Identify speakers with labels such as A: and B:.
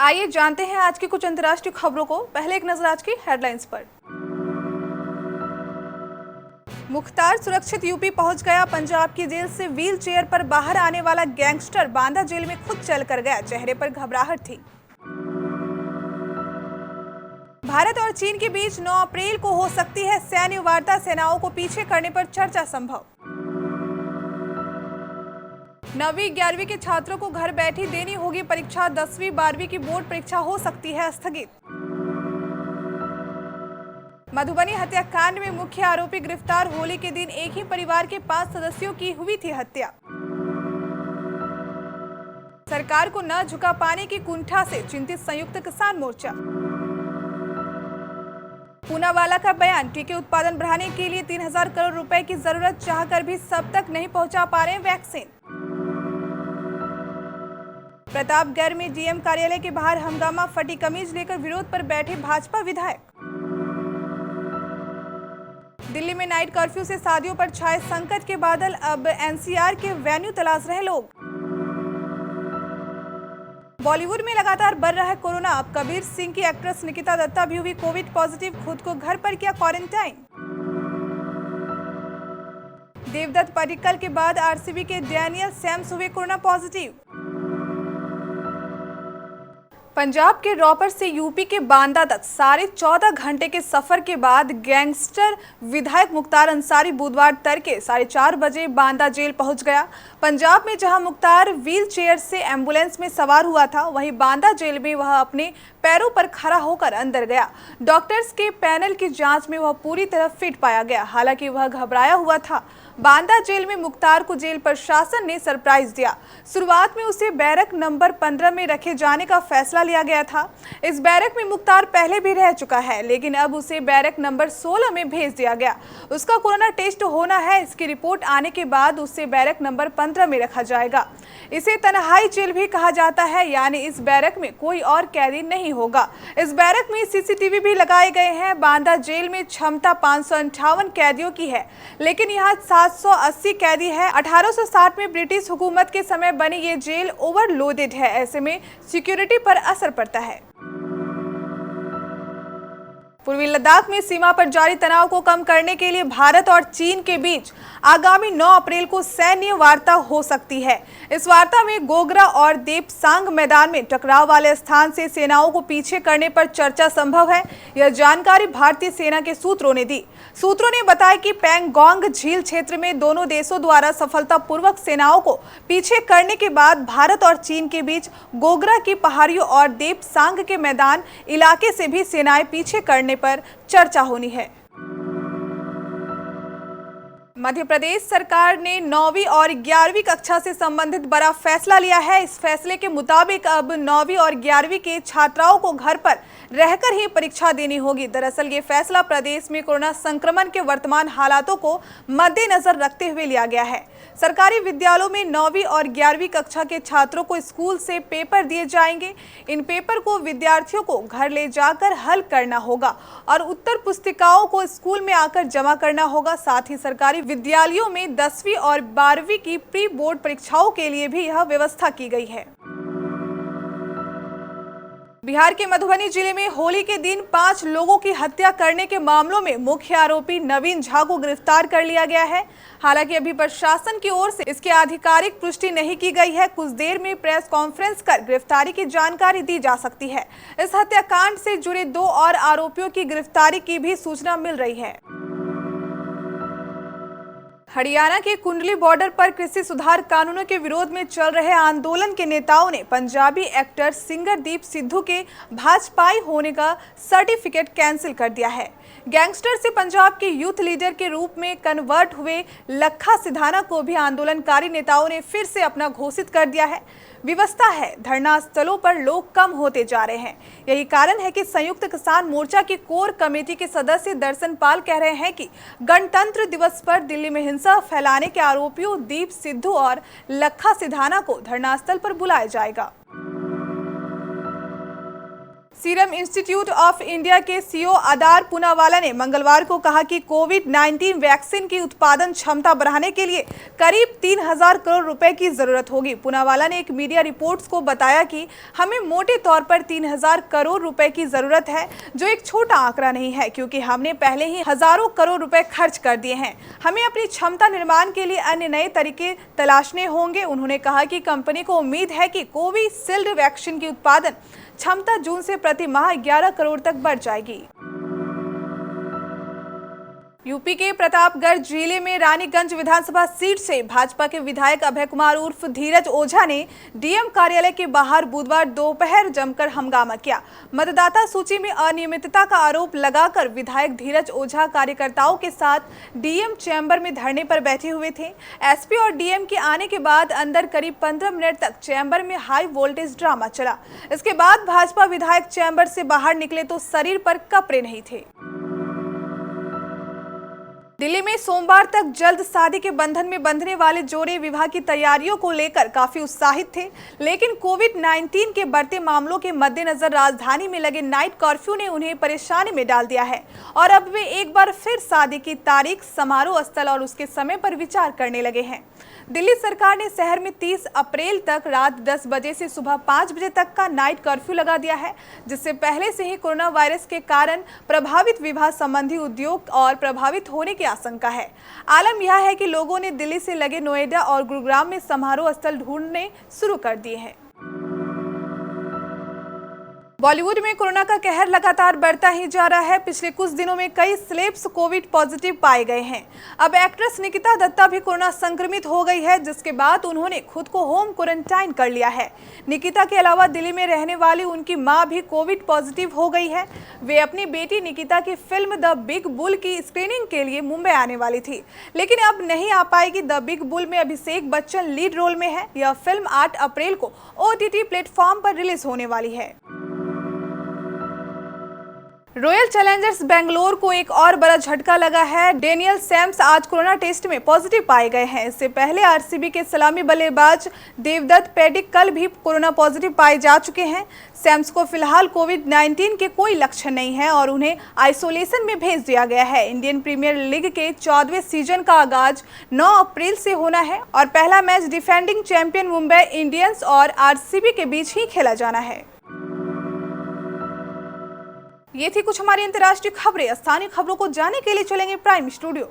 A: आइए जानते हैं आज की कुछ अंतर्राष्ट्रीय खबरों को। पहले एक नजर आज की हेडलाइंस पर। मुख्तार सुरक्षित यूपी पहुंच गया। पंजाब की जेल से व्हील चेयर पर बाहर आने वाला गैंगस्टर बांदा जेल में खुद चल कर गया। चेहरे पर घबराहट थी। भारत और चीन के बीच 9 अप्रैल को हो सकती है सैन्य वार्ता। सेनाओं को पीछे करने पर चर्चा संभव। 9वीं 11वीं के छात्रों को घर बैठे देनी होगी परीक्षा। 10वीं 12वीं की बोर्ड परीक्षा हो सकती है स्थगित। मधुबनी हत्याकांड में मुख्य आरोपी गिरफ्तार। होली के दिन एक ही परिवार के 5 सदस्यों की हुई थी हत्या। सरकार को न झुका पाने की कुंठा से चिंतित संयुक्त किसान मोर्चा। पूनावाला का बयान, टीके उत्पादन बढ़ाने के लिए 3000 करोड़ रुपए की जरूरत, चाहकर भी सब तक नहीं पहुंचा पा रहे वैक्सीन। प्रतापगढ़ में डीएम कार्यालय के बाहर हंगामा, फटी कमीज लेकर विरोध पर बैठे भाजपा विधायक। दिल्ली में नाइट कर्फ्यू से शादियों पर छाए संकट के बादल, अब एनसीआर के वेन्यू तलाश रहे लोग। बॉलीवुड में लगातार बढ़ रहा है कोरोना। अब कबीर सिंह की एक्ट्रेस निकिता दत्ता भी हुई कोविड पॉजिटिव, खुद को घर पर किया क्वारंटाइन। देवदत्त पडिक्कल के बाद आरसीबी के डैनियल सैम्स हुए कोरोना पॉजिटिव। पंजाब के रॉपर से यूपी के बांदा तक 14.5 घंटे के सफर के बाद गैंगस्टर विधायक मुख्तार अंसारी बुधवार तड़के 4:30 बजे बांदा जेल पहुंच गया। पंजाब में जहां मुख्तार व्हील चेयर से एम्बुलेंस में सवार हुआ था, वहीं बांदा जेल में वह अपने पैरों पर खड़ा होकर अंदर गया। डॉक्टर्स के पैनल की जांच में वह पूरी तरह फिट पाया गया, हालांकि वह घबराया हुआ था। बांदा जेल में मुख्तार को जेल प्रशासन ने सरप्राइज दिया। शुरुआत में उसे बैरक नंबर 15 में रखे जाने का फैसला लिया गया था। इस बैरक में मुख्तार पहले भी रह चुका है, लेकिन अब उसे बैरक नंबर 16 में भेज दिया गया। उसका कोरोना टेस्ट होना है, इसकी रिपोर्ट आने के बाद उसे बैरक नंबर 15 में रखा जाएगा। इसे तन्हाई जेल भी कहा जाता है, यानी इस बैरक में कोई और कैदी नहीं होगा। इस बैरक में सीसीटीवी भी लगाए गए हैं। बांदा जेल में क्षमता 558 कैदियों की है, लेकिन यहाँ 780 कैदी है। 1860 में ब्रिटिश हुकूमत के समय बनी ये जेल ओवरलोडेड है, ऐसे में सिक्योरिटी पर असर पड़ता है। पूर्वी लद्दाख में सीमा पर जारी तनाव को कम करने के लिए भारत और चीन के बीच आगामी 9 अप्रैल को सैन्य वार्ता हो सकती है। इस वार्ता में गोगरा और देपसांग मैदान में टकराव वाले स्थान से सेनाओं को पीछे करने पर चर्चा संभव है। यह जानकारी भारतीय सेना के सूत्रों ने दी। सूत्रों ने बताया कि पैंगोंग झील क्षेत्र में दोनों देशों द्वारा सफलतापूर्वक सेनाओं को पीछे करने के बाद भारत और चीन के बीच गोगरा की पहाड़ियों और देपसांग के मैदान इलाके से भी सेनाएं पीछे करने पर चर्चा होनी है। मध्य प्रदेश सरकार ने 9वीं और 11वीं कक्षा से संबंधित बड़ा फैसला लिया है। इस फैसले के मुताबिक अब 9वीं और 11वीं के छात्राओं को घर पर रहकर ही परीक्षा देनी होगी। दरअसल ये फैसला प्रदेश में कोरोना संक्रमण के वर्तमान हालातों को मद्देनजर रखते हुए लिया गया है। सरकारी विद्यालयों में 9वीं और 11वीं कक्षा के छात्रों को स्कूल से पेपर दिए जाएंगे। इन पेपर को विद्यार्थियों को घर ले जाकर हल करना होगा और उत्तर पुस्तिकाओं को स्कूल में आकर जमा करना होगा। साथ ही सरकारी विद्यालयों में 10वीं और 12वीं की प्री बोर्ड परीक्षाओं के लिए भी यह व्यवस्था की गई है। बिहार के मधुबनी जिले में होली के दिन 5 लोगों की हत्या करने के मामलों में मुख्य आरोपी नवीन झा को गिरफ्तार कर लिया गया है। हालांकि अभी प्रशासन की ओर से इसकी आधिकारिक पुष्टि नहीं की गई है। कुछ देर में प्रेस कॉन्फ्रेंस कर गिरफ्तारी की जानकारी दी जा सकती है। इस हत्याकांड से जुड़े 2 और आरोपियों की गिरफ्तारी की भी सूचना मिल रही है। हरियाणा के कुंडली बॉर्डर पर कृषि सुधार कानूनों के विरोध में चल रहे आंदोलन के नेताओं ने पंजाबी एक्टर सिंगरदीप सिद्धू के भाजपाई होने का सर्टिफिकेट कैंसिल कर दिया है। गैंगस्टर से पंजाब के यूथ लीडर के रूप में कन्वर्ट हुए लखा सिधाना को भी आंदोलनकारी नेताओं ने फिर से अपना घोषित कर दिया है। विवशता है, धरना स्थलों पर लोग कम होते जा रहे हैं। यही कारण है कि संयुक्त किसान मोर्चा की कोर कमेटी के सदस्य दर्शन पाल कह रहे हैं कि गणतंत्र दिवस पर दिल्ली में हिंसा फैलाने के आरोपियों दीप सिद्धू और लखा सिधाना को धरना स्थल पर बुलाया जाएगा। सीरम इंस्टीट्यूट ऑफ इंडिया के सीईओ आदार पूनावाला ने मंगलवार को कहा कि कोविड-19 वैक्सीन की उत्पादन क्षमता बढ़ाने के लिए करीब 3,000 करोड़ रुपए की जरूरत होगी। पूनावाला ने एक मीडिया रिपोर्ट्स को बताया कि हमें मोटे तौर पर 3,000 करोड़ रुपए की जरूरत है, जो एक छोटा आंकड़ा नहीं है, क्योंकि हमने पहले ही हजारों करोड़ रुपए खर्च कर दिए हैं। हमें अपनी क्षमता निर्माण के लिए अन्य नए तरीके तलाशने होंगे। उन्होंने कहा कि कंपनी को उम्मीद है कि कोविशील्ड वैक्सीन की उत्पादन क्षमता जून से प्रति माह 11 करोड़ तक बढ़ जाएगी। यूपी के प्रतापगढ़ जिले में रानीगंज विधानसभा सीट से भाजपा के विधायक अभय कुमार उर्फ धीरज ओझा ने डीएम कार्यालय के बाहर बुधवार दोपहर जमकर हंगामा किया। मतदाता सूची में अनियमितता का आरोप लगाकर विधायक धीरज ओझा कार्यकर्ताओं के साथ डीएम चैम्बर में धरने पर बैठे हुए थे। एसपी और डीएम के आने के बाद अंदर करीब 15 मिनट तक चैम्बर में हाई वोल्टेज ड्रामा चला। इसके बाद भाजपा विधायक चैम्बर से बाहर निकले तो शरीर पर कपड़े नहीं थे। दिल्ली में सोमवार तक जल्द शादी के बंधन में बंधने वाले जोड़े विवाह की तैयारियों को लेकर काफी उत्साहित थे, लेकिन कोविड-19 के बढ़ते मामलों के मद्देनजर राजधानी में लगे नाइट कर्फ्यू ने उन्हें परेशानी में डाल दिया है और अब वे एक बार फिर शादी की तारीख, समारोह स्थल और उसके समय पर विचार करने लगे हैं। दिल्ली सरकार ने शहर में 30 अप्रैल तक रात 10 बजे से सुबह 5 बजे तक का नाइट कर्फ्यू लगा दिया है, जिससे पहले से ही कोरोना वायरस के कारण प्रभावित विवाह संबंधी उद्योग और प्रभावित होने की आशंका है। आलम यह है कि लोगों ने दिल्ली से लगे नोएडा और गुरुग्राम में समारोह स्थल ढूंढने शुरू कर दिए हैं। बॉलीवुड में कोरोना का कहर लगातार बढ़ता ही जा रहा है। पिछले कुछ दिनों में कई सेलेब्स कोविड पॉजिटिव पाए गए हैं। अब एक्ट्रेस निकिता दत्ता भी कोरोना संक्रमित हो गई है, जिसके बाद उन्होंने खुद को होम क्वारंटाइन कर लिया है। निकिता के अलावा दिल्ली में रहने वाली उनकी मां भी कोविड पॉजिटिव हो गई है। वे अपनी बेटी निकिता की फिल्म द बिग बुल की स्क्रीनिंग के लिए मुंबई आने वाली थी, लेकिन अब नहीं आ पाएगी। द बिग बुल में अभिषेक बच्चन लीड रोल में है। यह फिल्म 8 अप्रैल को OTT प्लेटफॉर्म पर रिलीज होने वाली है। रॉयल चैलेंजर्स बेंगलोर को एक और बड़ा झटका लगा है। डेनियल सैम्स आज कोरोना टेस्ट में पॉजिटिव पाए गए हैं। इससे पहले आरसीबी के सलामी बल्लेबाज देवदत्त पैडिक्कल भी कोरोना पॉजिटिव पाए जा चुके हैं। सैम्स को फिलहाल कोविड-19 के कोई लक्षण नहीं है और उन्हें आइसोलेशन में भेज दिया गया है। इंडियन प्रीमियर लीग के 14वें सीजन का आगाज 9 अप्रैल से होना है और पहला match defending champion Mumbai Indians और आरसीबी के बीच ही खेला जाना है। ये थी कुछ हमारी अंतर्राष्ट्रीय खबरें। स्थानीय खबरों को जानने के लिए चलेंगे प्राइम स्टूडियो।